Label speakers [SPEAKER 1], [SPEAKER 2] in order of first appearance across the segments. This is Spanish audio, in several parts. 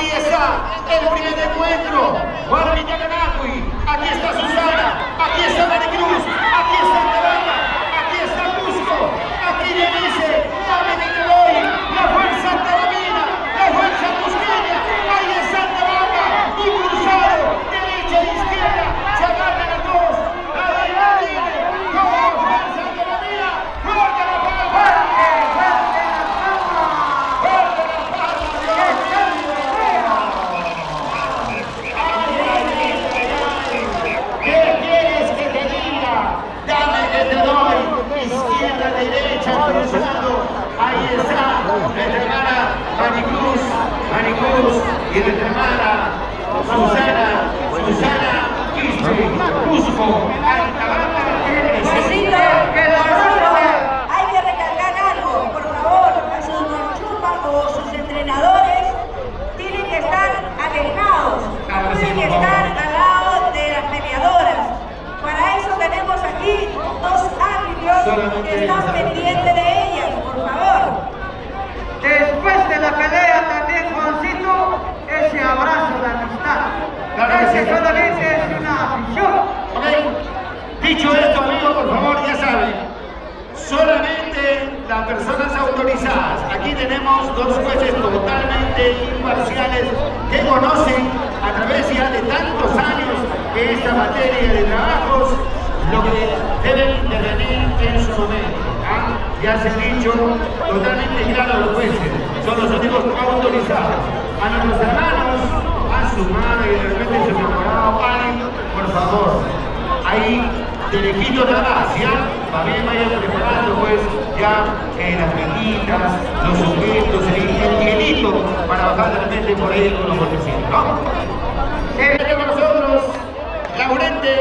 [SPEAKER 1] Aquí está el primer encuentro. Juan Villaganagui. Aquí está Susana. Aquí está Maricruz. Aquí está Tabata. Aquí está Cusco. Aquí le dice David Eloy. La fuerza Tarabina. La fuerza cusqueña. Ahí está Tabata. Y cruzado. Derecha e izquierda. Se agarran a todos. Ahí viene. Toda la fuerza Tarabina. ¡Fuerte la palma! Izquierda, derecha, cruzado, ahí está nuestra hermana Maricruz y nuestra hermana Susana Quispe, Cusco, Altabata,
[SPEAKER 2] hay que recalcar algo, por favor, a sus manchupas o sus entrenadores tienen que estar alejados, no tienen que estar al lado de las peleadoras. Para eso tenemos aquí dos árbitros que están pendientes de ellas, por favor.
[SPEAKER 3] Después de la pelea también, Juancito, ese abrazo de amistad. Ese solamente es una afición.
[SPEAKER 1] Ok, dicho esto, amigos, por favor, ya saben, solamente las personas autorizadas. Aquí tenemos dos jueces totalmente imparciales que conocen a través ya de tantos años que esta materia de trabajos lo que deben intervenir en su momento. Ya se ha dicho totalmente claro los jueces, son los únicos autorizados. A nuestros hermanos, a su madre y de repente se me ha parado, ay, por favor, ahí de lejito nada más, ya, también vayan preparando pues ya las pequitas, los sujetos, el hielito para bajar de repente por ahí con los botecitos, ¿no? Aquí con nosotros, Laurente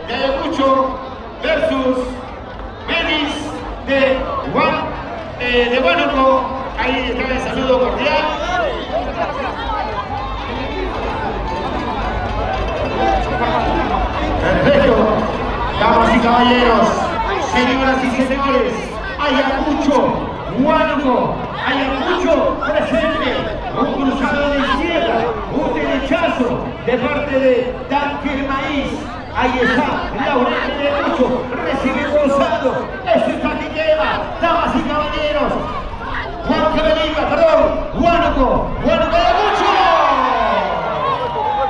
[SPEAKER 1] de Ayacucho versus Melis de Huánuco. Ahí está el saludo cordial. Perfecto. Damas y caballeros, señoras y señores, Ayacucho, Huánuco, Ayacucho presente, un cruzado de izquierda, un derechazo de parte de Tanque Maíz. Ahí está, Laurente de Ayacucho, recibe cruzado, eso está que quema, damas y caballeros, Huánuco de Ayacucho.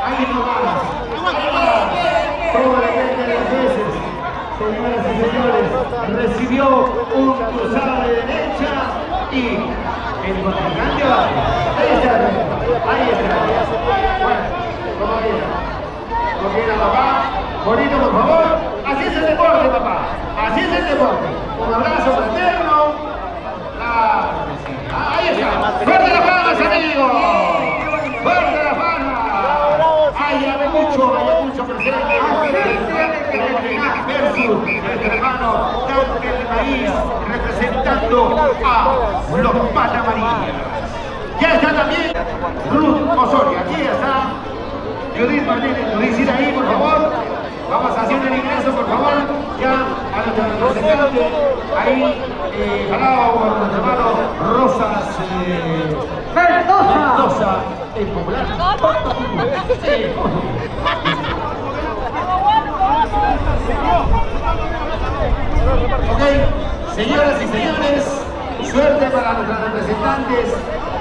[SPEAKER 1] Ahí nomás, toda la gente de los jueces, señoras y señores, recibió un cruzado de derecha y el contrincante va. Ahí está. Bueno, como quiera papá, bonito por favor. Así es el deporte, papá. Así es el deporte. Un abrazo fraterno. Ahí está. ¡Fuerte las palmas, amigos! ¡Fuerte las palmas! Ayacucho presente. Versus nuestro hermano Tanque de Maíz, representando a los Patamarillas. Ya está también Ruth Osorio. Aquí está Judith Martínez. Judith, ahí, por favor. Vamos haciendo el ingreso, por favor. Ya a nuestro representante. Ahí, jalado por nuestro hermano Rosas Mendoza, el popular. Ok, señoras y señores, suerte para nuestros representantes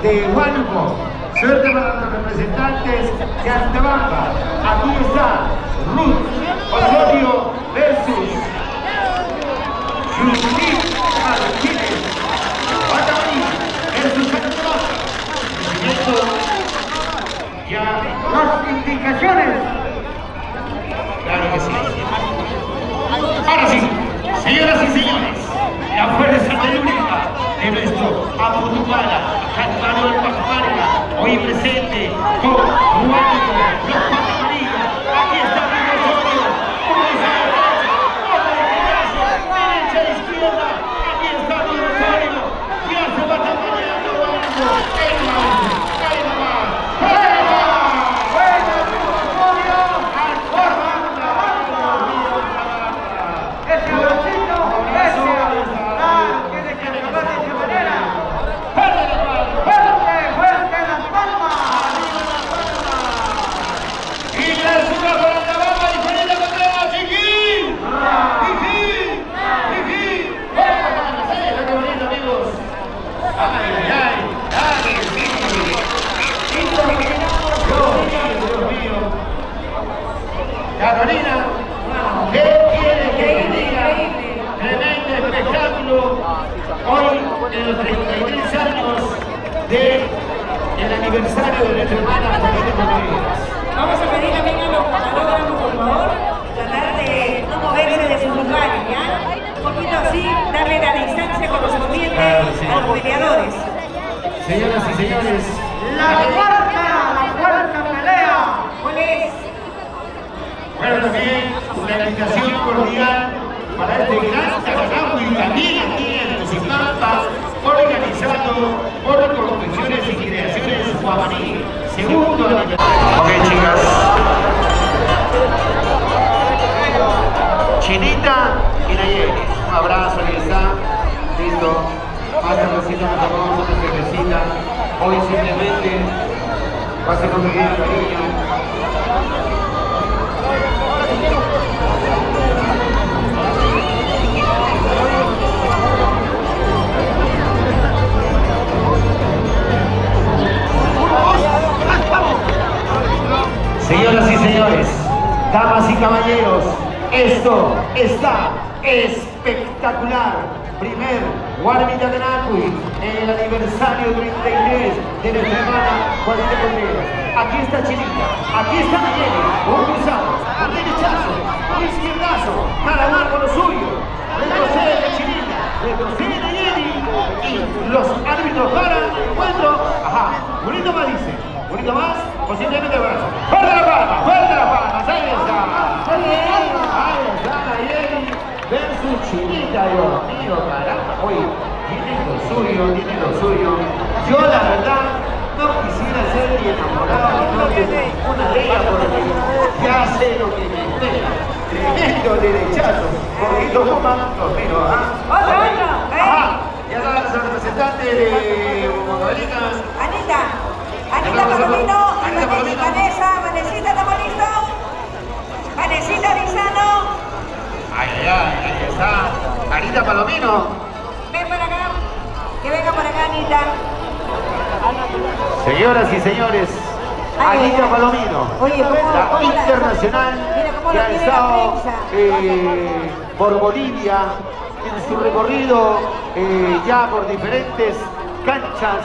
[SPEAKER 1] de Huánuco, suerte para nuestros representantes de Antabamba. Aquí está Ruth Osorio versus Judith Martínez. Patamarí versus Antabamba. Ya las indicaciones. Claro que sí. Ahora sí, señoras y señores, la fuerza telúrica de nuestro Aputumbala, Catalán Pajamarca, hoy presente con Huánuco, los Patamarillas. Aquí está Ruth Osorio, derecha e izquierda. Aquí está Ruth Osorio, ya se va acompañando Huánuco. Ahí nomás, ahí nomás. Carolina, ¿qué quiere que te diga? Tremendo espectáculo hoy en los 33 años del aniversario de nuestra hermana Juanita Contreras.
[SPEAKER 2] Vamos a pedir también a los camarógrafos, por favor, tratar de no moverse de sus lugares, ¿ya? Un poquito así, darle la distancia correspondiente a los peleadores.
[SPEAKER 1] Señoras y señores,
[SPEAKER 3] La cuarta pelea.
[SPEAKER 2] ¿Cuál es?
[SPEAKER 1] bueno, también una invitación cordial para este gran trabajo y también aquí en Toxipampa, organizado por Confecciones y Creaciones Guamaní. Segundo aniversario. Ok, chicas. Chinita y Nayeli. Un abrazo, ahí está. Listo. Más tardecita nos tomamos una cervecita. Hoy simplemente va a ser un pequeño cariño. Señoras y señores, damas y caballeros, esto está espectacular. Primer Guarmita de Nacui, en el aniversario 33 de nuestra hermana Juanita Contreras. Aquí está Chinita, aquí está Nayeli, un cruzado, un derechazo, un izquierdazo, cada uno con lo suyo. Retrocede de Chinita, retrocede Nayeli y los árbitros paran el encuentro. Ajá, bonito más dice, bonito más, o simplemente abrazo. ¡Fuerte la palma! ¡Fuerte la palma! ¡Ahí está! Ahí está Nayeli versus Chinita, Dios mío, caramba. Oye, tiene lo suyo. Yo la verdad no quisiera ser ni enamorado ni novio de una de ellas porque ya sé lo que me espera. Tremendo derechazo, poquito más, pero
[SPEAKER 2] Otro,
[SPEAKER 1] ajá, ya está la representante de Guadalajara.
[SPEAKER 2] Anita Palomino, Vanesita, ¿estamos listos? Vanesita Lizano.
[SPEAKER 1] Ahí está. Anita Palomino.
[SPEAKER 2] Ven para acá. Que venga por acá, Anita.
[SPEAKER 1] Señoras y señores,
[SPEAKER 2] Ay,
[SPEAKER 1] Anita
[SPEAKER 2] ay.
[SPEAKER 1] Palomino,
[SPEAKER 2] Oye,
[SPEAKER 1] la internacional
[SPEAKER 2] mira cómo
[SPEAKER 1] que
[SPEAKER 2] la
[SPEAKER 1] ha
[SPEAKER 2] quiere
[SPEAKER 1] estado
[SPEAKER 2] la prensa.
[SPEAKER 1] por Bolivia en su recorrido ya por diferentes canchas,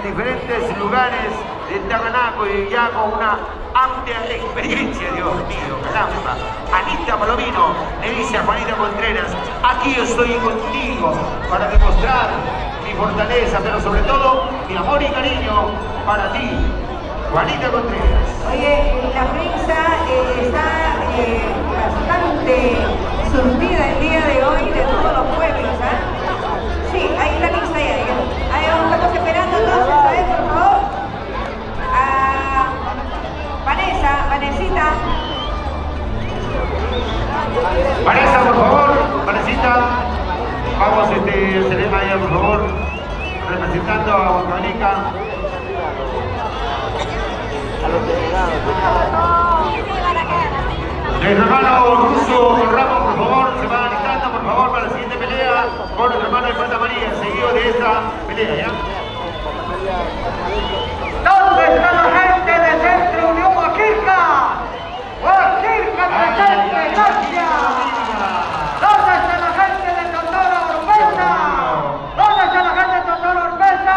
[SPEAKER 1] diferentes lugares del Taganaco y ya con una amplia experiencia, Dios mío, caramba. Anita Palomino le dice a Juanita Contreras, aquí yo estoy contigo para demostrar mi fortaleza, pero sobre todo mi amor y cariño para ti, Juanita Contreras.
[SPEAKER 2] Oye, la prensa está bastante surtida el día de hoy de todos los pueblos, ¿ah? Sí, ahí la lista ya. Ahí estamos esperando entonces, a ver, por favor, a Vanesita.
[SPEAKER 1] Vanessa, por favor, Vanesita, vamos a hacer allá, por favor, representando a Huancanica. Nuestro hermano Ruso Ramos, por favor, se va alistando, por favor, para la siguiente pelea con nuestro hermano de Santa María, seguido de esta pelea, ¿ya?
[SPEAKER 3] ¿Dónde está la gente de Centro Unión Huaquilca? ¡Huaquilca presente, gracias! ¿Dónde está la gente de Totoro Oropesa? ¿Dónde está la gente de Totoro Oropesa?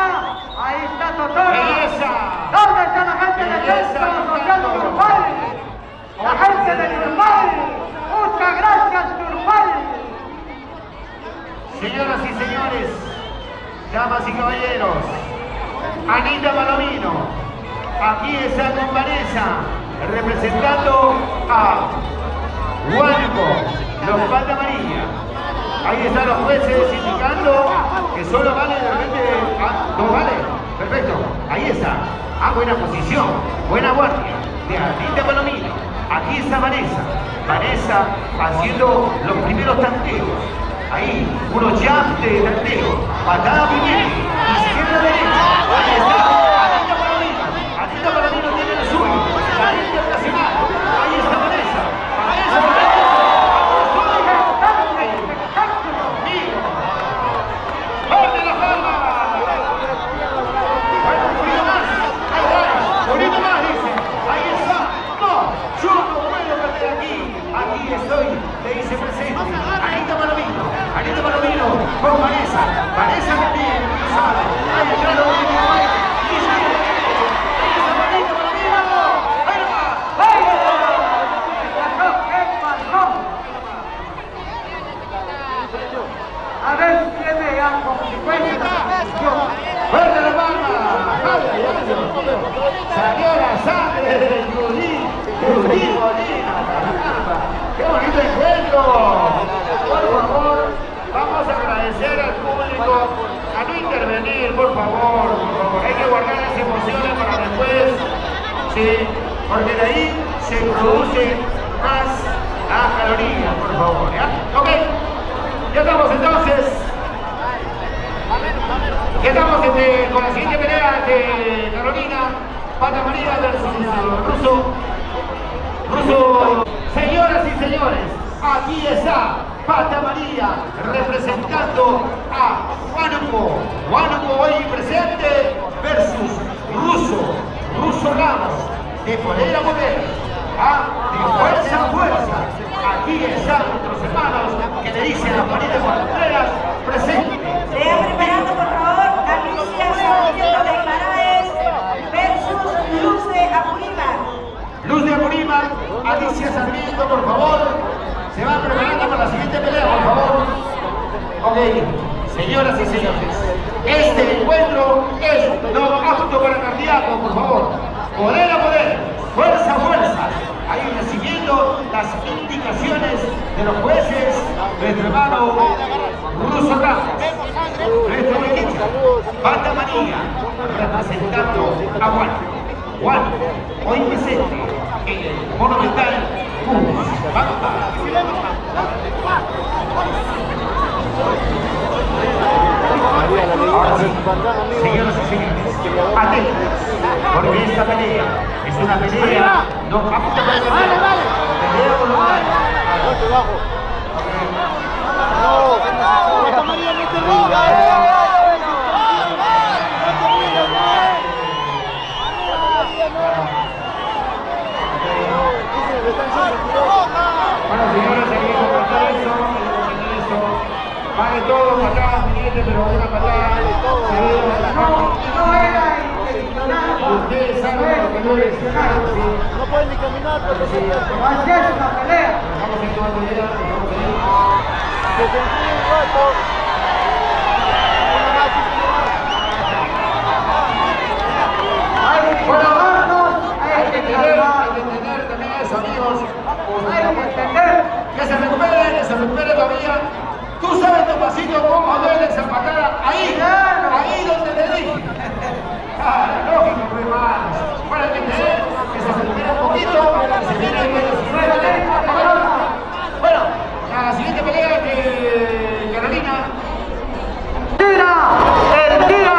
[SPEAKER 3] Ahí está Totoro.
[SPEAKER 1] ¡Belleza!
[SPEAKER 3] ¿Dónde está la gente de Centro Social Turpal? La gente de Turpal. Muchas gracias, Turpal.
[SPEAKER 1] Señoras y señores, damas y caballeros, Anita Palomino, aquí está con Vanessa, representando a Huánuco, los Pata Amarilla. Ahí están los jueces indicando que solo vale de repente, no vale, perfecto, ahí está. Buena posición, buena guardia de Anita Palomino. Aquí está Vanessa haciendo los primeros tanteos. Ahí, unos jabs de tanteo, patada primera, izquierda derecha. Ahí está, Anita Palomino tiene el suyo, la internacional. Ahí está Vanessa. ¡Fuerte la palma! Un poquito más, ahí está, dice. Ahí está, no, yo no puedo. Judith Molina, caramba. ¡Qué bonito encuentro! Por favor, vamos a agradecer al público a no intervenir, por favor. Hay que guardar las emociones para después, sí, porque de ahí se produce más calorías, por favor, ¿ya? Ok, ya estamos entonces. Ya estamos con la siguiente pelea de Carolina, Pata María versus Russo. Señoras y señores, aquí está Pata María representando a Huánuco hoy presente versus Russo Ramos, de poder a poder, de fuerza a fuerza. Aquí están nuestros hermanos que le dicen a Juanita Contreras presente.
[SPEAKER 2] Se va preparando, por favor, Alicia Sarmiento de Guimaraes versus Luz de Apurímac.
[SPEAKER 1] Luz de Apurímac, Alicia Sarmiento, por favor. Se van preparando para la siguiente pelea, por favor. Ok, señoras y señores, este encuentro es no apto para cardíaco, por favor. Poder a poder, fuerza a fuerza. Ahí recibiendo las indicaciones de los jueces, nuestro hermano Russo Ramos, nuestro equipo, Pata María, representando a Juan, hoy presente en el Monumental Cubos. Vamos. Ahora sí, señoras y señores, atentos, porque esta pelea es una pelea no apta para el pelea voluntaria. Bueno, señores, hay que comentar eso. Vale todo, patada, pero una patada.
[SPEAKER 3] No era intencional.
[SPEAKER 1] Ustedes saben lo que no es.
[SPEAKER 4] No pueden ni caminar porque se
[SPEAKER 3] No es una pelea.
[SPEAKER 1] Vamos a ir tomando vida,
[SPEAKER 4] se enfría un rato.
[SPEAKER 3] Hay que calmarnos, hay que calmar.
[SPEAKER 1] entender también eso, amigos.
[SPEAKER 3] Hay que entender.
[SPEAKER 1] Que se recupere todavía. Tú sabes tu pasito cómo duele esa patada. Ahí, ahí donde te dije. Lógico, pues más. Para que entender que se recupere un poquito, se viene el bueno, la siguiente pelea de Carolina.
[SPEAKER 3] El día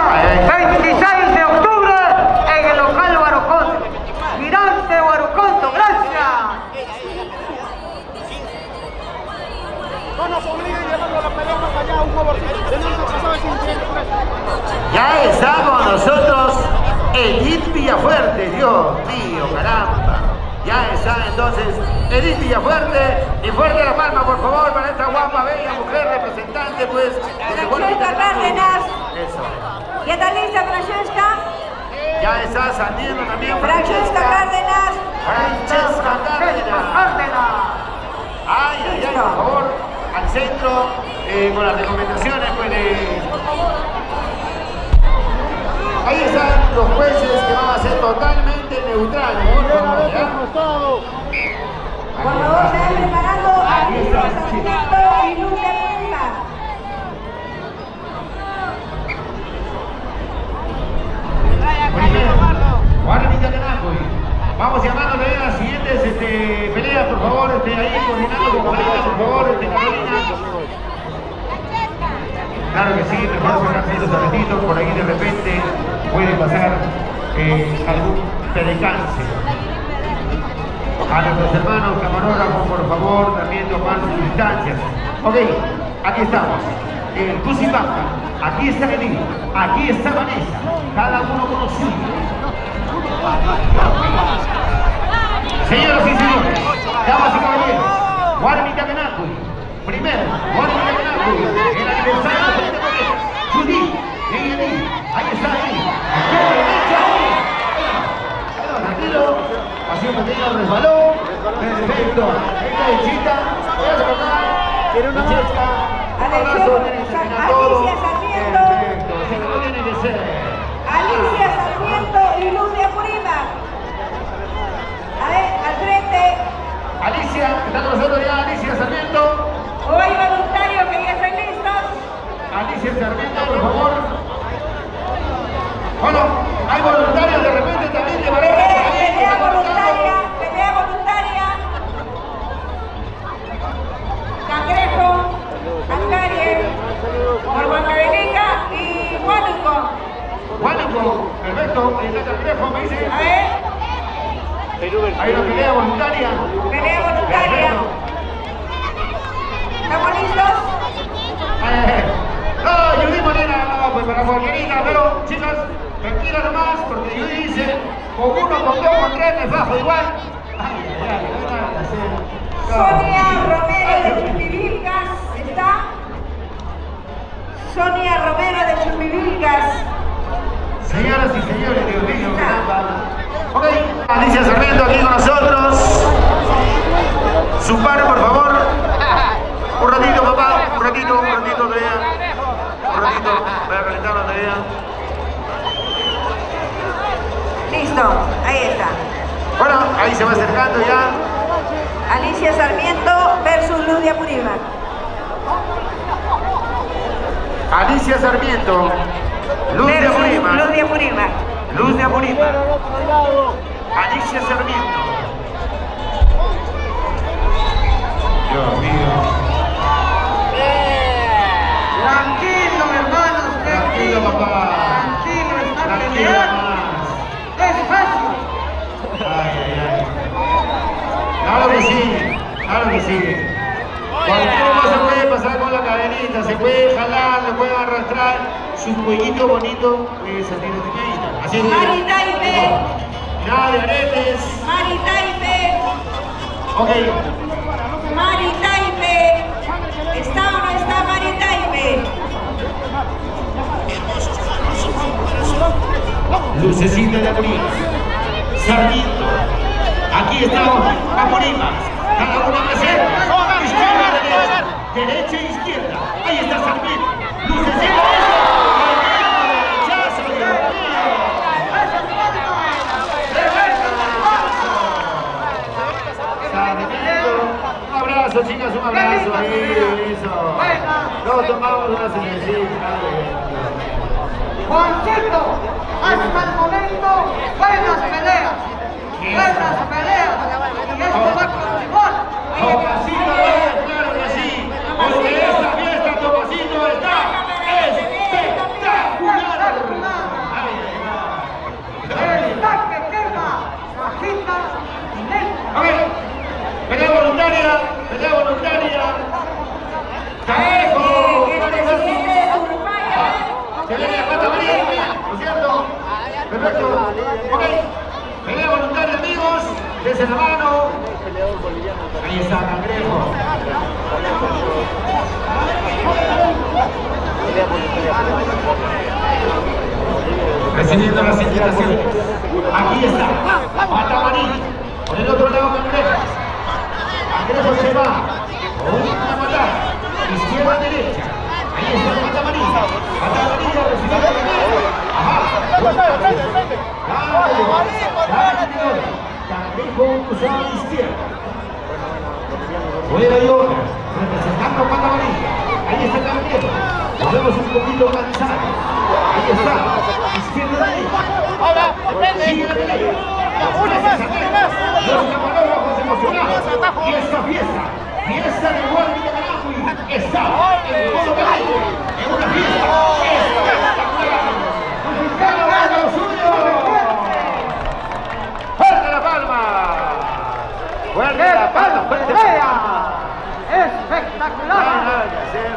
[SPEAKER 3] 26 de octubre en el local Baroconto. Mirante Baroconto, gracias.
[SPEAKER 4] No nos obliguen a llevarlo a la pelea más allá, un favorcito. Tenemos que pasar ese incidente.
[SPEAKER 1] Ya está con nosotros Edith Villafuerte, Dios mío, caramba. Ya está entonces Edith Villafuerte, y fuerte la palma por favor para esta guapa, bella mujer representante pues.
[SPEAKER 2] Francesca Cárdenas.
[SPEAKER 1] Eso.
[SPEAKER 2] ¿Ya está lista, Francesca?
[SPEAKER 1] Ya está saliendo también
[SPEAKER 2] Francesca Cárdenas.
[SPEAKER 1] Francesca Cárdenas. Ay, por favor, al centro con las recomendaciones pues ahí están los jueces que van a ser totalmente neutrales, por favor, ¿ya?
[SPEAKER 2] Por favor, se va preparando Alicia Sarmiento y Luz de Apurímac.
[SPEAKER 1] Guardia Canacoy. Vamos llamando también a las siguientes peleas, por favor, ahí coordinando con Carolina, por favor, Carolina. Claro que sí, mejor cerrar estos apetitos, por ahí de repente puede pasar algún percance. A nuestros hermanos camarógrafos, por favor, también tomar sus distancias. Ok, aquí estamos. El Cusipaca, aquí está Edith, aquí está Vanessa, cada uno con lo suyo. Señoras y señores, damas y caballeros, Guardia Canacoy, primero, Guardia Canacoy, el aniversario de esta pareja, Judith, ahí está ahí, tranquilo, así un pequeño resbalón, perfecto, esta hechita, voy a colocar,
[SPEAKER 4] quiere una
[SPEAKER 1] Francesca,
[SPEAKER 2] Alicia Sarmiento.
[SPEAKER 1] perfecto, se lo tiene que ser.
[SPEAKER 2] Alicia Sarmiento y Luz de Apurímac. A ver, al frente.
[SPEAKER 1] está con nosotros ya Alicia Sarmiento.
[SPEAKER 2] ¿O hay voluntarios que ya estén listos?
[SPEAKER 1] Alicia Sarmiento, por favor. Bueno, hay voluntarios de repente también de manera.
[SPEAKER 2] Pelea voluntaria, pelea voluntaria. Cangrejo, Ancarie, por Huancavenica y Huánuco.
[SPEAKER 1] Huánuco, perfecto. Ahí está Cangrejo, me dice.
[SPEAKER 2] A ver,
[SPEAKER 1] Hay una pelea voluntaria.
[SPEAKER 2] pelea voluntaria.
[SPEAKER 1] Perfecto.
[SPEAKER 2] ¿Estamos listos?
[SPEAKER 1] No, Judy Molina, no, pues para cualquierita, pero chicas, tranquilas nomás, porque Judy dice, con uno, con dos, con tres, me bajo igual.
[SPEAKER 2] Sonia Romero de Chupivilcas, ¿está? Sonia Romero de Chupivilcas.
[SPEAKER 1] Señoras y señores, Dios mío, ok, Alicia Sarmiento aquí con nosotros. Su par, por favor. Un ratito, papá, un ratito todavía. Un ratito, voy a calentarlo todavía.
[SPEAKER 2] Listo, ahí está.
[SPEAKER 1] Bueno, ahí se va acercando ya.
[SPEAKER 2] Alicia Sarmiento versus Luz de Apurímac.
[SPEAKER 1] Alicia Sarmiento. Luz de
[SPEAKER 2] Versus
[SPEAKER 1] Apurímac.
[SPEAKER 2] Luz de Apurímac.
[SPEAKER 1] Luz de Apurímac. Alicia Sarmiento. Dios mío.
[SPEAKER 3] Tranquilo, hermanos,
[SPEAKER 1] Tranquilo, papá.
[SPEAKER 3] Tranquilo, está
[SPEAKER 1] Tranquilo
[SPEAKER 3] peleando.
[SPEAKER 1] más.
[SPEAKER 3] Es fácil.
[SPEAKER 1] Ay. Claro que sí, claro que sí. Cualquier cosa puede pasar con la cadenita, se puede jalar, le puede arrastrar, su cuellito bonito puede salir de caída. Así
[SPEAKER 2] Mari Taipe.
[SPEAKER 1] nada de aretes.
[SPEAKER 2] Mari Taipe.
[SPEAKER 1] Ok,
[SPEAKER 2] Mari Taipe. ¿Está o no está Mari Taipe?
[SPEAKER 1] lucecita de Apurímac. Sarmiento. Aquí estamos, Apurímac. Cada uno presente. Izquierda, derecha. Derecha e izquierda. Ahí está Sarmiento. Lucecita. Derechazo, Dios mío. Sarmiento. Un abrazo, chicas, un abrazo. Ahí, eso. Nos tomamos una cervecita.
[SPEAKER 3] Juancito, hasta el momento, buenas peleas. Buenas peleas. Y esto va a continuar.
[SPEAKER 1] Tomasito, claro que sí. Porque esta fiesta, Tomasito, está espectacular.
[SPEAKER 3] Está que quema. Bajita y lenta.
[SPEAKER 1] A ver, pelea voluntaria, pelea voluntaria. Cangrejo, se viene la pata amarilla, ¿no es cierto? Perfecto. Ok, pelea voluntaria, amigos. Desen la mano. Ahí está Cangrejo. Recibiendo las indicaciones. Aquí está. Pata amarilla. Por el otro lado Cangrejo. Cangrejo se va. Con una patada. Izquierda, derecha. Ahí está pata amarilla. Pata amarilla recibiendo Cangrejo. Ajá. Cangrejo cruzado a la izquierda. Fuera y otra. Representando pata amarilla. Ahí está Cangrejo. Nos vemos un poquito cansados. Ahí está. Izquierda, derecha. Sigue la pelea. Los camarógrafos emocionados. Y esta fiesta de Guardia de Canagüi está en modo caliente. En una fiesta espectacular. ¡Cada uno a lo suyo! ¡Fuerte la palma! ¡Fuerte la palma! ¡Fuerte la palma!
[SPEAKER 3] Espectacular.
[SPEAKER 1] Nada que hacer.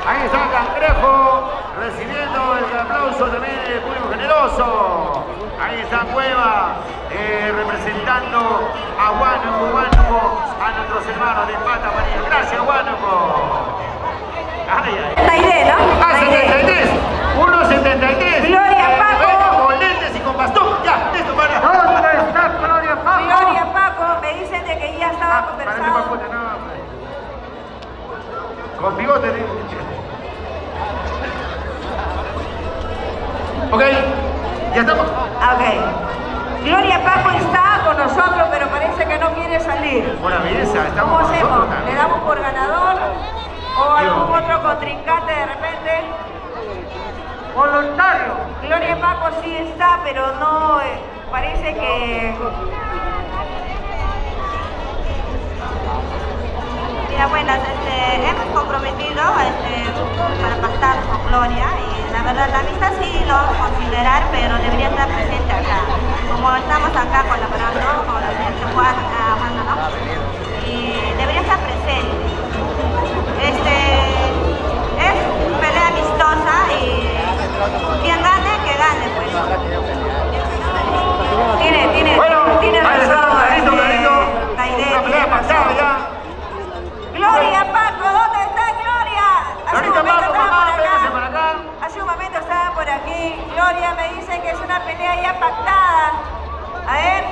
[SPEAKER 1] Ahí está Cangrejo recibiendo el aplauso también del público generoso. Ahí está Cueva representando a Huánuco, a nuestros hermanos de Pata Amarilla. Gracias, Huánuco.
[SPEAKER 2] Taide, ¿no?
[SPEAKER 1] Ah,
[SPEAKER 2] Taide.
[SPEAKER 1] 73. 1.73.
[SPEAKER 2] Gloria Paco.
[SPEAKER 1] Con lentes y con bastón. Ya, listo para.
[SPEAKER 3] ¿Dónde está Gloria Paco?
[SPEAKER 2] Gloria Paco, me dicen de que ya estaba
[SPEAKER 1] Parece
[SPEAKER 2] conversado.
[SPEAKER 1] paputa, no, hombre. Con bigote. Ok, ya estamos.
[SPEAKER 2] Ok. Gloria Paco está con nosotros, pero parece que no quiere salir. sí está, pero no, parece que...
[SPEAKER 5] Mira, buenas, hemos comprometido para pactar con Gloria y la verdad la amistad sí lo vamos a considerar, pero debería estar presente acá. Como estamos acá colaborando con la señora Juan, ¿no? Y debería estar presente. Es pelea amistosa y quien gane, que gane, pues.
[SPEAKER 1] Bueno, ahí está, clarito, clarito. Una pelea pasada ya.
[SPEAKER 2] Gloria, Paco, ¿dónde está Gloria?
[SPEAKER 1] Glorita Paco, mamá, véngase para acá.
[SPEAKER 2] Hace un momento estaba por aquí. Gloria me dice que es una pelea ya pactada. A ver.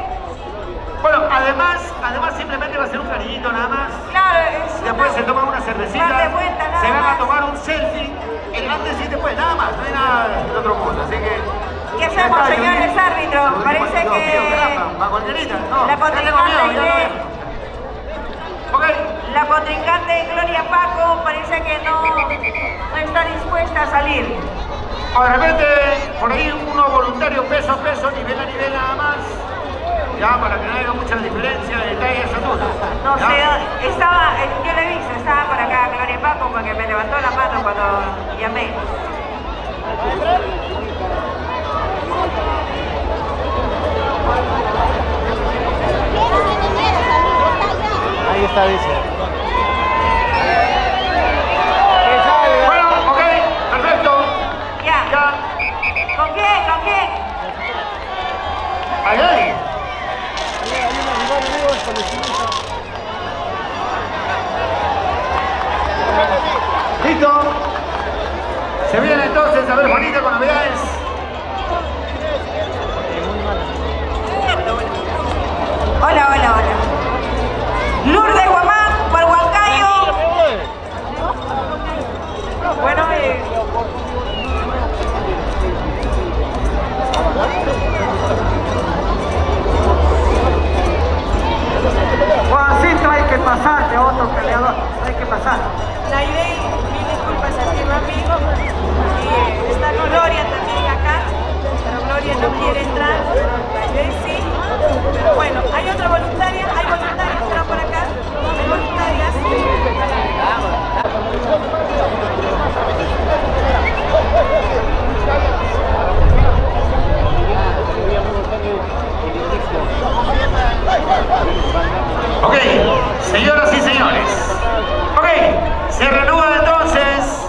[SPEAKER 1] Bueno, además simplemente va a ser un cariñito nada más.
[SPEAKER 2] Claro, es
[SPEAKER 1] Después se toman una cervecita,
[SPEAKER 2] Darle vuelta, nada
[SPEAKER 1] se van a
[SPEAKER 2] más.
[SPEAKER 1] tomar un selfie, el grande sí después, nada más, no hay nada del otro mundo, así que...
[SPEAKER 2] ¿Qué hacemos, señores árbitros? Parece
[SPEAKER 1] Dios
[SPEAKER 2] que
[SPEAKER 1] mío, caramba, va cualquierita, no,
[SPEAKER 2] la
[SPEAKER 1] ya tengo miedo,
[SPEAKER 2] contrincante
[SPEAKER 1] ya
[SPEAKER 2] que...
[SPEAKER 1] no. Ok,
[SPEAKER 2] La contrincante Gloria Paco parece que no está dispuesta a salir.
[SPEAKER 1] o de repente, por ahí uno voluntario peso a peso, nivel a nivel nada más, ya para que no haya mucha diferencia de detalle de estatura.
[SPEAKER 2] No
[SPEAKER 1] ¿ya?
[SPEAKER 2] sé, yo le he visto, estaba por acá Gloria Paco porque me levantó la mano cuando llamé.
[SPEAKER 4] Ahí está, dice.
[SPEAKER 1] Bueno, ok, perfecto.
[SPEAKER 2] Ya.
[SPEAKER 1] Ya,
[SPEAKER 2] ¿Con quién? ¿Con quién?
[SPEAKER 1] ahí, ahí. Listo. Se viene entonces, a ver, Juanita, con novedades.
[SPEAKER 2] Hola, hola, hola. Lourdes Guamán, por Huancayo. Bueno,
[SPEAKER 3] Juancito, hay que pasar de otro peleador, hay que pasar.
[SPEAKER 2] Nairey, mil disculpas a ti, amigo. Y está Gloria también acá, pero Gloria no quiere entrar. Nairey sí, pero bueno, hay otra voluntaria, hay voluntarias que están por acá, hay voluntarias.
[SPEAKER 1] Ok, señoras y señores. Ok, se reanuda entonces,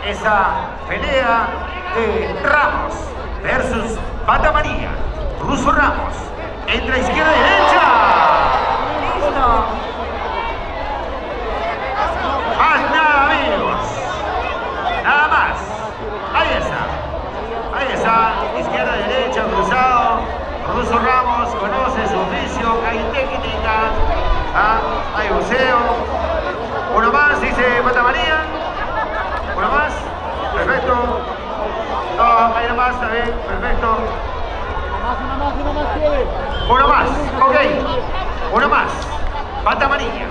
[SPEAKER 1] esa pelea de Ramos versus Pata María. Russo Ramos, entre izquierda y derecha.
[SPEAKER 2] Listo.
[SPEAKER 1] Más nada, amigos. Nada más. Ahí está. Ahí está. Izquierda, derecha, cruzado. Russo Ramos conoce su oficio. Hay técnica. Hay boxeo. Uno más, dice Pata María. Uno más. Perfecto. No, hay más, está bien. Perfecto. Uno más. Ok. Uno más. Pata María.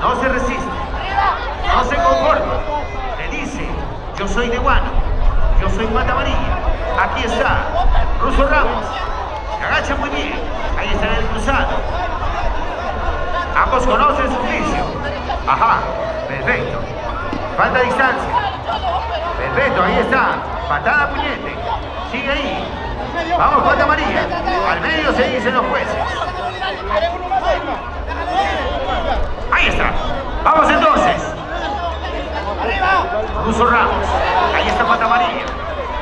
[SPEAKER 1] No se resiste. No se conforma. Le dice, yo soy de Guano. Yo soy Pata María. Aquí está. Russo Ramos. Se agacha muy bien. Ahí está el cruzado. Ambos conocen su oficio. Ajá. Perfecto. Falta distancia. Perfecto. Ahí está. Patada puñete. Sigue ahí. Vamos, Pata María. Al medio se dicen los jueces. Ahí está. Vamos entonces. Russo Ramos. Ahí está Pata María.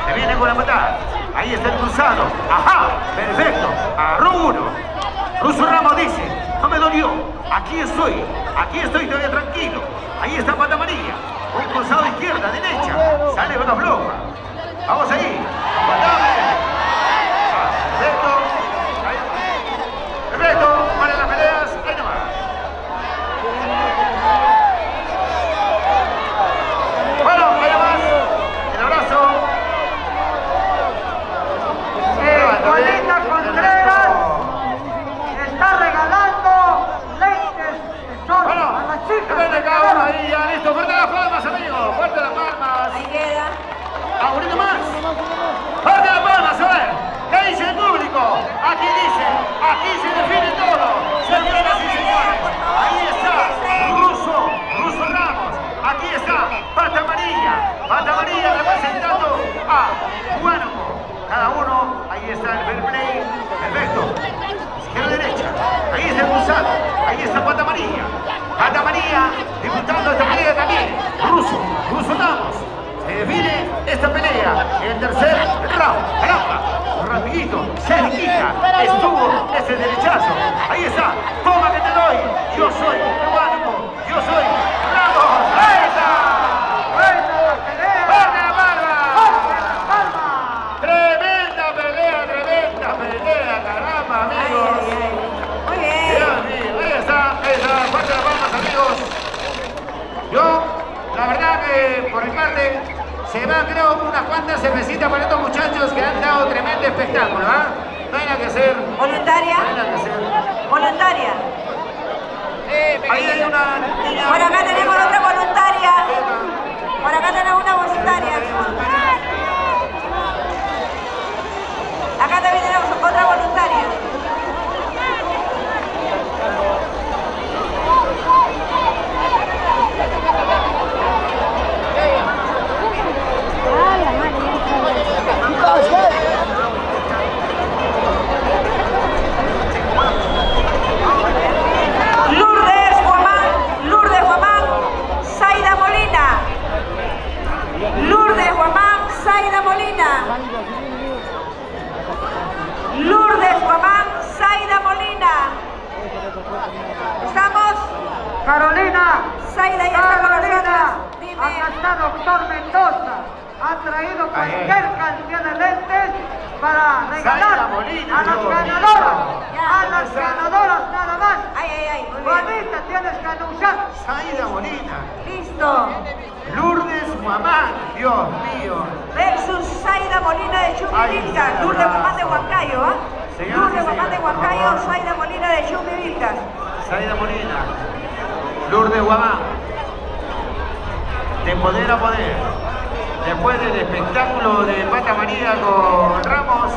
[SPEAKER 1] Se viene con la patada. Ahí está el cruzado. Ajá. Perfecto. Agarró uno. Russo Ramos dice, no me dolió. Aquí estoy. Aquí estoy todavía tranquilo. Ahí está Pata María. Un cruzado de izquierda, derecha. Sale con la floja. Vamos ahí. Patada. Perfecto. Ahí. Perfecto. Para las peleas. Ahí nomás. Bueno, ahí nomás. El abrazo.
[SPEAKER 3] Juanita Contreras está regalando lentes de sol
[SPEAKER 1] Bueno,
[SPEAKER 3] a las chicas.
[SPEAKER 1] depende de cada uno ahí, ya listo. Fuerte las palmas, amigos. Fuerte las palmas.
[SPEAKER 2] Ahí queda.
[SPEAKER 1] Ah, bonito más. el tercer round. Caramba, rapidito, cerquita, estuvo ese derechazo. Ahí está, toma que te doy. Yo soy Guánuco, yo soy Ramos. ¡Ahí está!
[SPEAKER 3] ¡Buena la pelea!
[SPEAKER 1] ¡Fuerte la palma!
[SPEAKER 3] ¡Fuerte la palma!
[SPEAKER 1] Tremenda pelea, caramba, amigos.
[SPEAKER 2] Muy bien.
[SPEAKER 1] Dios mío, ahí está, fuerte las palmas, amigos. Yo, la verdad que por mi parte, se va creo unas cuantas cervecitas para estos muchachos que han dado tremendo espectáculo, ¿ah? No hay nada que hacer.
[SPEAKER 2] Voluntaria.
[SPEAKER 1] No hay nada que hacer.
[SPEAKER 2] Voluntaria.
[SPEAKER 1] Ahí hay una niña.
[SPEAKER 2] Por acá tenemos otra voluntaria. Por acá tenemos una voluntaria. Acá también tenemos otra voluntaria. Lourdes Guamán, Zaida Molina. Lourdes Guamán, Zaida Molina. Lourdes Guamán, Zaida Molina. ¿Estamos?
[SPEAKER 3] Carolina,
[SPEAKER 2] Zaida ya está con nosotros.
[SPEAKER 3] Carolina,
[SPEAKER 2] Dime.
[SPEAKER 3] acá está doctor Mendoza. Ha traído cualquier cantidad de lentes para regalar
[SPEAKER 1] Zaida Molina,
[SPEAKER 3] a las
[SPEAKER 1] Dios mío.
[SPEAKER 3] ganadoras.
[SPEAKER 2] Ya.
[SPEAKER 3] A las ganadoras nada más.
[SPEAKER 2] Ay, muy bien.
[SPEAKER 3] Juanita, tienes que anunciar.
[SPEAKER 1] Zaida Molina.
[SPEAKER 2] Listo.
[SPEAKER 1] Lourdes Guamán, Dios mío.
[SPEAKER 2] Versus Zaida Molina de Chumbivilcas.
[SPEAKER 1] Ay,
[SPEAKER 2] Lourdes Guamán de Huancayo, ¿ah?
[SPEAKER 1] Señoras y
[SPEAKER 2] Lourdes Guamán de
[SPEAKER 1] señores, por
[SPEAKER 2] Huancayo,
[SPEAKER 1] favor.
[SPEAKER 2] Zaida Molina de Chumbivilcas.
[SPEAKER 1] Zaida Molina. Lourdes Guamán. De poder a poder. Después del espectáculo de Pata María con Ramos,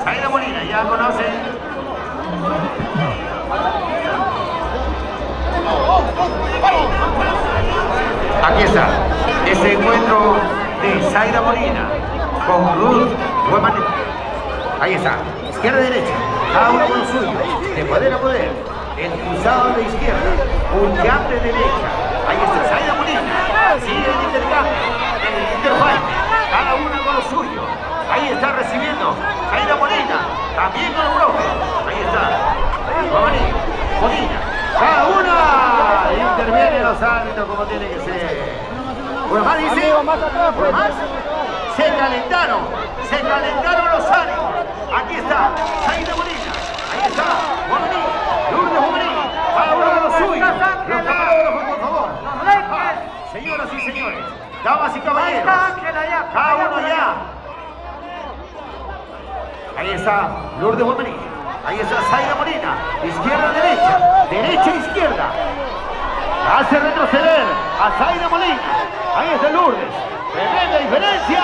[SPEAKER 1] Zaida Molina, ya conocen. Aquí está, ese encuentro de Zaida Molina con Ruth Guamán. Ahí está, izquierda-derecha, cada uno con lo suyo, de poder a poder. El cruzado de izquierda, un jab de derecha. Ahí está Zaida Molina, sigue el intercambio, el interfight, cada uno con lo suyo. Ahí está recibiendo Zaida Molina, también con lo propio. Ahí está, Molina, cada una interviene los árbitros como tiene que ser. Por más dice, por más, se calentaron los ánimos. Aquí está Zaida Molina, ahí está Guamaní, Lourdes Guamaní, cada uno con lo suyo. Los camarógrafos, por favor. Señoras y señores, damas y caballeros, cada uno ya. Ahí está Lourdes Guamaní, ahí está Zaida Molina, izquierda-derecha, derecha-izquierda. Hace retroceder a Zaida Molina. Ahí está Lourdes. Tremenda diferencia.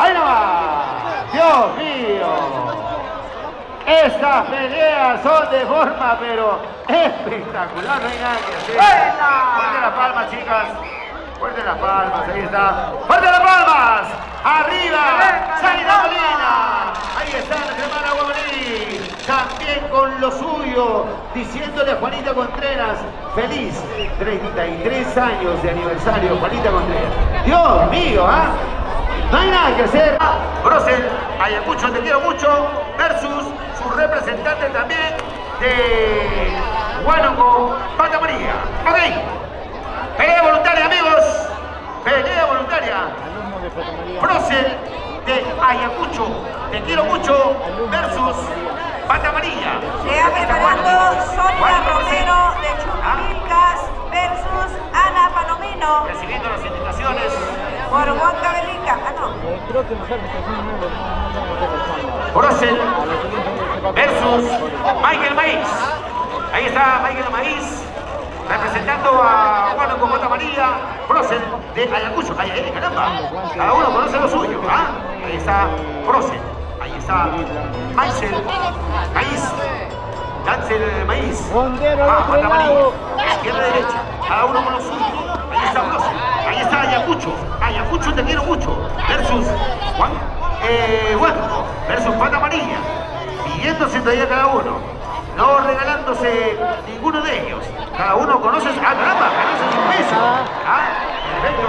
[SPEAKER 1] Ahí nomás. Dios mío. Estas peleas son de forma, pero espectacular. No hay nada que hacer. Fuerte las palmas, chicas. Fuerte las palmas. Ahí está. Fuerte las palmas. Arriba. Zaida Molina. Ahí está la hermana Guamaní. También con lo suyo, diciéndole a Juanita Contreras, feliz 33 años de aniversario, Juanita Contreras. Dios mío, ¿ah? No hay nada que hacer. Brosel, Ayacucho, te quiero mucho, versus su representante también de Huánuco, Pata María. Ok, pelea voluntaria, amigos. Pelea voluntaria. Brosel de Ayacucho, te quiero mucho, versus Pata Amarilla.
[SPEAKER 2] Se va preparando Sonia Romero de Chumbivilcas versus Ana Palomino
[SPEAKER 1] Recibiendo las indicaciones.
[SPEAKER 2] por Huancavelica. Ah, no.
[SPEAKER 1] Brosel versus Michael Maíz. Ahí está Michael Maíz representando a Huánuco, Pata Amarilla. Brosel de Ayacucho. Ay, caramba. Cada uno conoce lo suyo. ¿Ah? Ahí está Brosel. Ahí está Maíz. Cancel Maíz. Pata Amarilla. Izquierda-derecha. Cada uno con lo suyo. Ahí está Brosel. Ahí está Ayacucho. Ayacucho, te quiero mucho. Versus Huánuco. Versus Pata Amarilla. Pidiéndose todavía cada uno. No regalándose ninguno de ellos. Cada uno conoce. ¡Ah, caramba! ¡Conoce su peso! ¡Ah! Perfecto.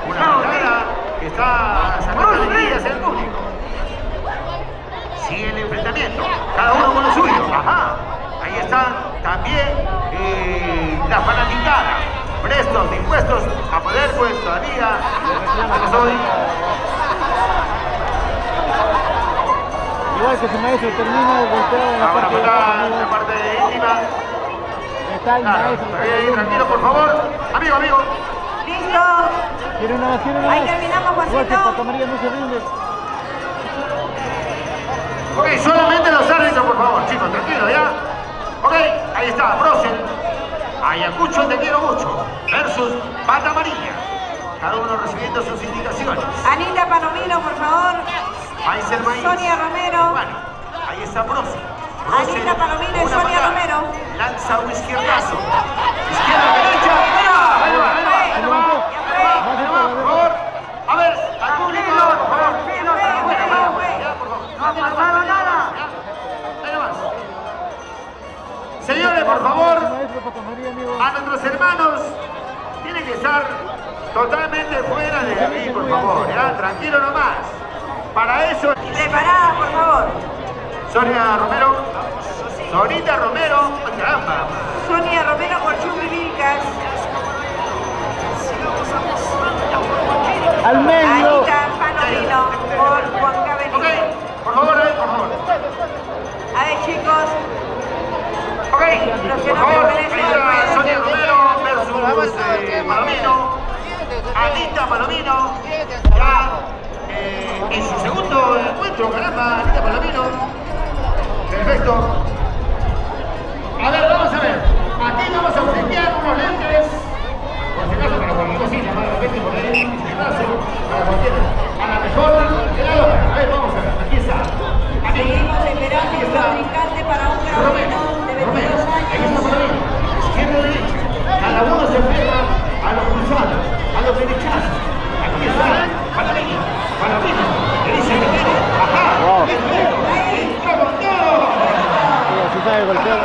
[SPEAKER 1] Una entrada que está sacando alegrías el público. Sigue el enfrentamiento, cada uno con lo suyo. Ajá, ahí está también la fanaticada, prestos, dispuestos a poder pues todavía.
[SPEAKER 6] Igual que su maestro termina de golpear en la
[SPEAKER 1] Ahora
[SPEAKER 6] parte de
[SPEAKER 1] para la parte íntima.
[SPEAKER 6] está el maestro.
[SPEAKER 1] Tranquilo, por favor. Amigo.
[SPEAKER 2] Listo.
[SPEAKER 6] Quiere una más.
[SPEAKER 2] Ahí terminamos,
[SPEAKER 6] Igual que
[SPEAKER 2] Juancito.
[SPEAKER 6] Pato María no se rinde.
[SPEAKER 1] Ok, solamente los árbitros, por favor, chicos, tranquilo, ¿ya? Ok, ahí está, Brosel, Ayacucho, te quiero mucho, versus Pata Amarilla. Cada uno recibiendo sus indicaciones.
[SPEAKER 2] Anita Palomino, por favor.
[SPEAKER 1] Maíz.
[SPEAKER 2] Sonia Romero.
[SPEAKER 1] Bueno, ahí está Brosel.
[SPEAKER 2] Anita Palomino y
[SPEAKER 1] una
[SPEAKER 2] Sonia
[SPEAKER 1] patada.
[SPEAKER 2] Romero.
[SPEAKER 1] Lanza un izquierdazo. Izquierda, derecha. Ahí va, por favor. A ver, al público, por favor.
[SPEAKER 3] No ha pasado nada.
[SPEAKER 1] Señores, por favor,
[SPEAKER 6] Maestro Pato María, amigo.
[SPEAKER 1] a nuestros hermanos tienen que estar totalmente fuera de mí, por favor, ¿ya? Tranquilo nomás. Para eso,
[SPEAKER 2] Preparada, por favor.
[SPEAKER 1] Sonia Romero, Sonita Romero, ¡ay, caramba!
[SPEAKER 2] Sonia Romero por Chumbi Vilcas.
[SPEAKER 6] Al medio.
[SPEAKER 2] Anita Palomino por Juan
[SPEAKER 1] Ok,
[SPEAKER 2] Cabenito.
[SPEAKER 1] por favor, por favor.
[SPEAKER 2] A ver, chicos.
[SPEAKER 1] Ok,
[SPEAKER 2] Los que
[SPEAKER 1] por
[SPEAKER 2] no
[SPEAKER 1] favor,
[SPEAKER 2] pertenecen
[SPEAKER 1] ahí
[SPEAKER 2] al
[SPEAKER 1] está
[SPEAKER 2] país.
[SPEAKER 1] Sonia Romero versus Palomino, Anita Palomino, ya en su segundo encuentro, caramba, Anita Palomino. Perfecto. A ver, vamos a ver. Aquí vamos a obsequiar unos lentes. Por si acaso, para cualquier cosita, para repente por ahí, un izquierdazo, para cualquiera. A la mejor heladora. A ver, vamos a ver. Aquí está. Aquí.
[SPEAKER 2] Seguimos esperando un contrincante para un
[SPEAKER 1] Romero,
[SPEAKER 2] campeón de
[SPEAKER 1] Romero,
[SPEAKER 2] 22
[SPEAKER 1] ahí está
[SPEAKER 2] años.
[SPEAKER 1] Palomino. Izquierda, derecha. Cada uno se pega a los cruzados, a los derechazos. Aquí está Palomino. Palomino. Le dice que viene. Ajá.
[SPEAKER 6] Wow.
[SPEAKER 1] Perfecto. Entró con todo.
[SPEAKER 6] Sí, así sabe golpear.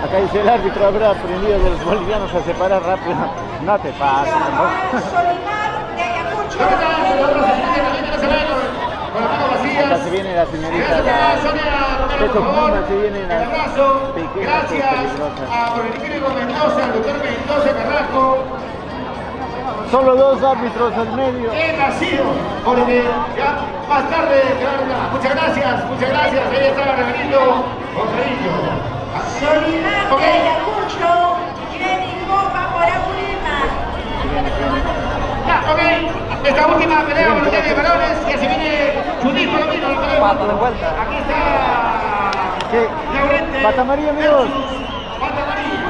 [SPEAKER 6] Acá dice el árbitro habrá aprendido de los bolivianos a separar rápido. No te pases,
[SPEAKER 2] Ahora
[SPEAKER 6] ¿no?
[SPEAKER 2] Solimar de Ayacucho.
[SPEAKER 6] Acá se viene la señorita. Peso pluma, se vienen las pequeñas
[SPEAKER 1] Gracias
[SPEAKER 6] peligrosas.
[SPEAKER 1] a Rodrigo Mendoza, al doctor Mendoza Carrasco.
[SPEAKER 6] Solo dos árbitros al medio.
[SPEAKER 1] He nacido, porque ya más tarde, muchas gracias, ahí está Reverendo Otreillo.
[SPEAKER 2] Solimar de Ayacucho. Jenny Copa por Apurímac.
[SPEAKER 1] Ya, ok, esta última pelea por de varones, que se viene Judith Palomino, la pelea.
[SPEAKER 6] Pato de vuelta.
[SPEAKER 1] Aquí está
[SPEAKER 6] ¿Qué?
[SPEAKER 1] Laurente
[SPEAKER 6] Pata María, amigos.
[SPEAKER 1] versus Pata María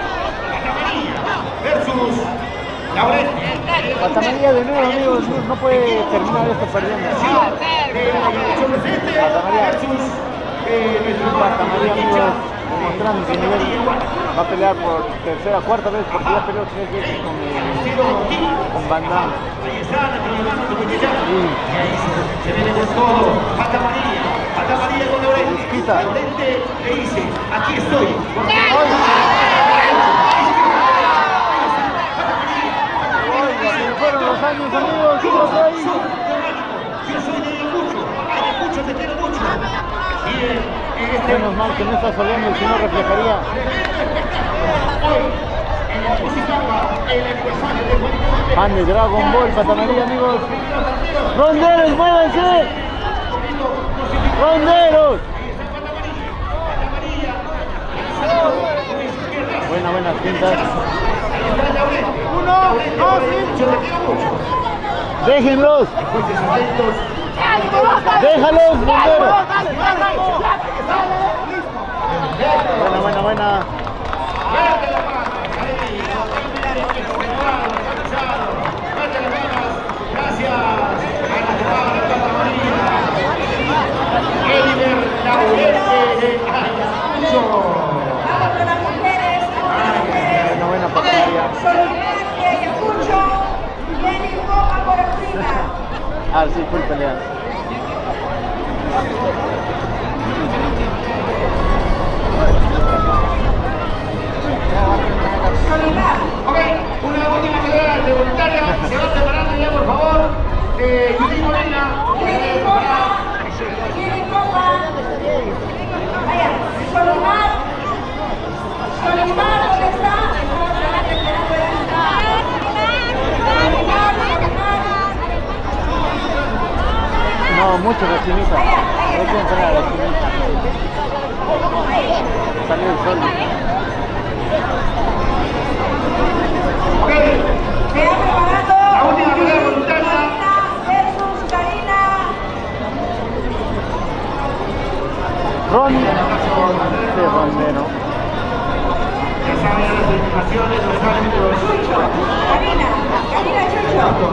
[SPEAKER 1] versus Laurente.
[SPEAKER 6] Pata María de nuevo, amigos. No puede terminar esto perdiendo. Pata María. Pata María, amigos, demostrando su nivel. Va a pelear por tercera, cuarta vez, porque ya peleó 3 veces con Van Damme.
[SPEAKER 1] Ahí está nuestro hermano Tucuchillán. Y ahí se viene con todo. Pata María con Laurente.
[SPEAKER 6] Desquita.
[SPEAKER 1] Laurente le dice, aquí estoy.
[SPEAKER 6] Oiga, se fueron los años, amigos. ¿Qué pasó ahí?
[SPEAKER 1] Yo soy de Ayacucho, te quiero mucho. Y en este
[SPEAKER 6] Menos mal que no está soleando, si no reflejaría.
[SPEAKER 1] hoy, en la Musicapa, el empresario de Juanito
[SPEAKER 6] Fan de Dragon Ball, Pata María, amigos. ¡Ronderos, muévanse! ¡Ronderos! Buenas pintas.
[SPEAKER 1] Uno, dos, yo te quiero mucho.
[SPEAKER 6] ¡Déjenlos! ¡Déjalos, ronderos! Buena.
[SPEAKER 1] Vete la paz, ahí. Vete las manos. Gracias a la jugada de Pata María. Eliber Laurente de Ayacucho.
[SPEAKER 2] Vamos con las mujeres.
[SPEAKER 6] Buena, Pata María.
[SPEAKER 2] Solimar de Ayacucho. Jenny Copa por Apurímac.
[SPEAKER 6] Ah, sí, full pelea.
[SPEAKER 2] Marimar, ¿dónde está?
[SPEAKER 6] No, mucho la chinita. Hay que entrar a la chinita. Salió el sol.
[SPEAKER 1] Ok,
[SPEAKER 2] Se ha preparado
[SPEAKER 1] la última pelea voluntaria.
[SPEAKER 2] versus Karina.
[SPEAKER 6] Ron de Rondero.
[SPEAKER 1] Ya saben las indicaciones, los árbitros.
[SPEAKER 2] Karina Chucho.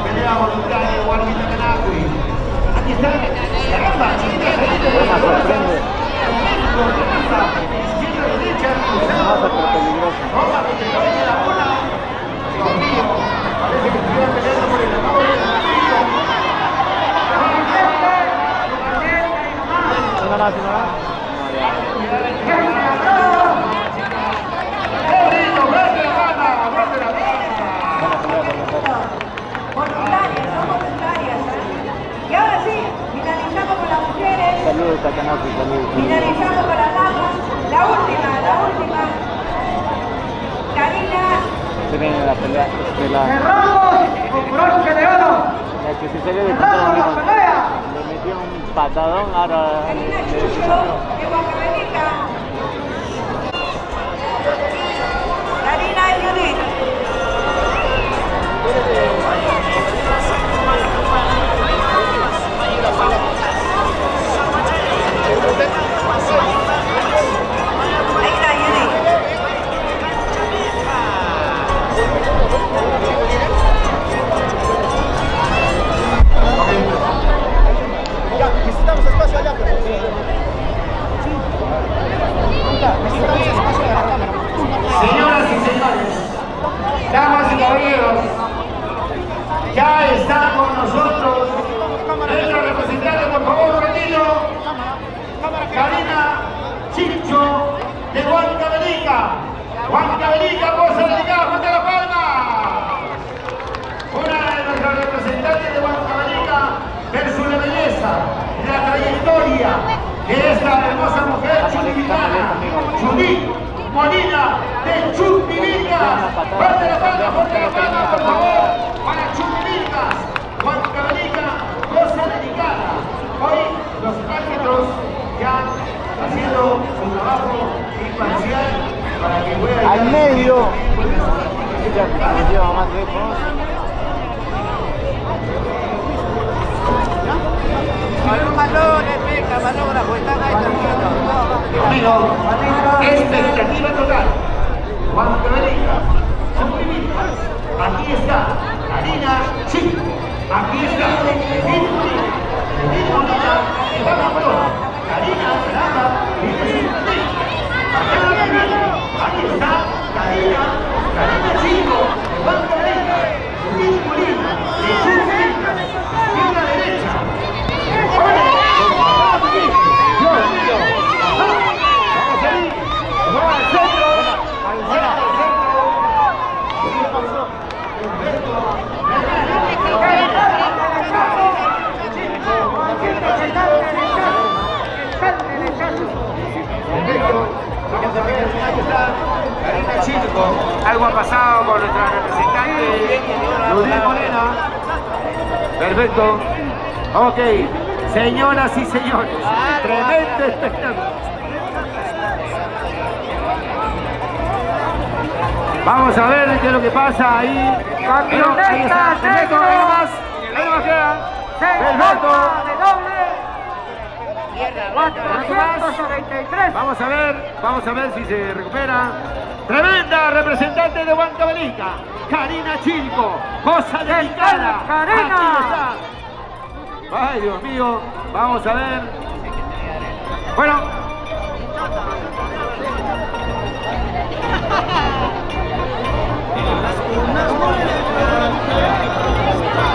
[SPEAKER 1] Pelea voluntaria, Guarmita Canacui. Aquí está. Caramba, chiquita,
[SPEAKER 6] Me sorprende.
[SPEAKER 1] izquierda, derecha,
[SPEAKER 6] Hermosa pero peligrosa.
[SPEAKER 1] Roma, que se cae de la bola. Dios mío, parece que estuviera peleando por el amor de la vida.
[SPEAKER 6] ¿No más? ¿No más?
[SPEAKER 1] ¡Qué vete la gana! ¡Vete la gana!
[SPEAKER 2] Voluntarias, son voluntarias. Y ahora sí, finalizamos con las mujeres.
[SPEAKER 6] Saludos a Canapri, saludos.
[SPEAKER 2] Finalizamos con las damas. La última. Karina.
[SPEAKER 6] Se viene la pelea estelar.
[SPEAKER 3] Cerramos con broche de oro.
[SPEAKER 6] La que se salió de
[SPEAKER 3] Cerramos la
[SPEAKER 6] control.
[SPEAKER 3] pelea.
[SPEAKER 6] Le metió un patadón, ahora
[SPEAKER 2] Karina Chucho de Huancavelica. Karina y Judith. Ahí está Judith.
[SPEAKER 4] Ya, necesitamos espacio allá, pero. Necesitamos espacio de la cámara.
[SPEAKER 1] Señoras y señores, damas y caballeros, ya está con nosotros nuestra representante, por favor, retiro, Karina Chicho de Huancavelica. Huancavelica, Poza de Ligá, ¡fuerte la palma! Una de nuestras representantes de Huancavelica versus la belleza y la trayectoria de esta hermosa mujer chulivicana, Judith Molina de Chumbivilcas. ¡Fuerte la palma, por favor! Para Chumbivilcas, Huancavelica, cosa delicada. Hoy los árbitros ya haciendo su trabajo imparcial para que pueda...
[SPEAKER 6] Al medio. Ya se lleva más lejos.
[SPEAKER 1] Amigo, expectativa total. Huancavelica, Chumbivilcas. Aquí está Karina Chico. Aquí está Judith Molina, que va con todo. Karina, Caramba, viene sin ti. Aquí está Karina Chico, de Huancavelica, Judith Molina, de Chumbivilcas, izquierda derecha. Dios mío. Vamos ahí. Vamos al centro. Al centro. ¿Qué pasó? Perfecto. Vamos a ver, ahí está Karina Chico. Algo ha pasado con nuestra representante Judith Molina. Perfecto. Ok, señoras y señores, tremendo espectáculo. Vamos a ver qué es lo que pasa ahí. Bueno, ahí está. Perfecto, ahí nomás queda. Perfecto. Vamos a ver si se recupera. Tremenda representante de Huancavelica, Karina Chico, cosa delicada.
[SPEAKER 3] Karina.
[SPEAKER 1] Aquí está. Ay, Dios mío, vamos a ver. Bueno.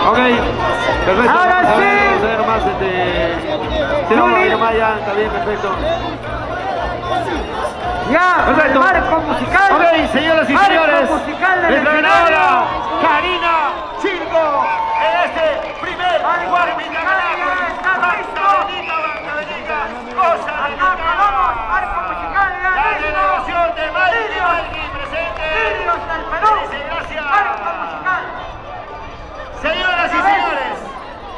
[SPEAKER 1] Ok, perfecto.
[SPEAKER 3] Ahora
[SPEAKER 1] Vamos a ver,
[SPEAKER 3] sí.
[SPEAKER 1] vamos a ver nomás si no, ahí nomás ya, está bien, perfecto.
[SPEAKER 3] Ya,
[SPEAKER 1] Perfecto.
[SPEAKER 3] el marco musical.
[SPEAKER 1] Ok, señoras y
[SPEAKER 3] Marco
[SPEAKER 1] señores,
[SPEAKER 3] musical del
[SPEAKER 1] nuestra
[SPEAKER 3] escenario.
[SPEAKER 1] ganadora, Karina Chico, en este primer Guarmita Canacui.
[SPEAKER 3] está listo.
[SPEAKER 1] Huancavelica, cosa delicada.
[SPEAKER 3] Acabamos, marco musical, ya
[SPEAKER 1] La
[SPEAKER 3] listo.
[SPEAKER 1] delegación de Mikey, presente.
[SPEAKER 3] Lirios del Perú.
[SPEAKER 1] Dice, gracias.
[SPEAKER 3] Marco musical.
[SPEAKER 1] Señoras y señores,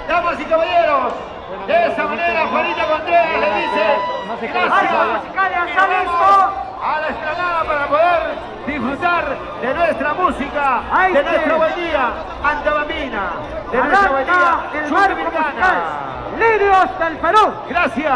[SPEAKER 1] damas y caballeros, de esa manera Juanita Contreras le dice gracias.
[SPEAKER 3] Marco musical ya
[SPEAKER 1] Y
[SPEAKER 3] está
[SPEAKER 1] nos vamos
[SPEAKER 3] listo.
[SPEAKER 1] a la explanada para poder disfrutar de nuestra música,
[SPEAKER 3] Ahí
[SPEAKER 1] de
[SPEAKER 3] sí.
[SPEAKER 1] nuestra buen Antabambina, de nuestra buen
[SPEAKER 3] Arranca el marco musical. Lirios del Perú.
[SPEAKER 1] Gracias.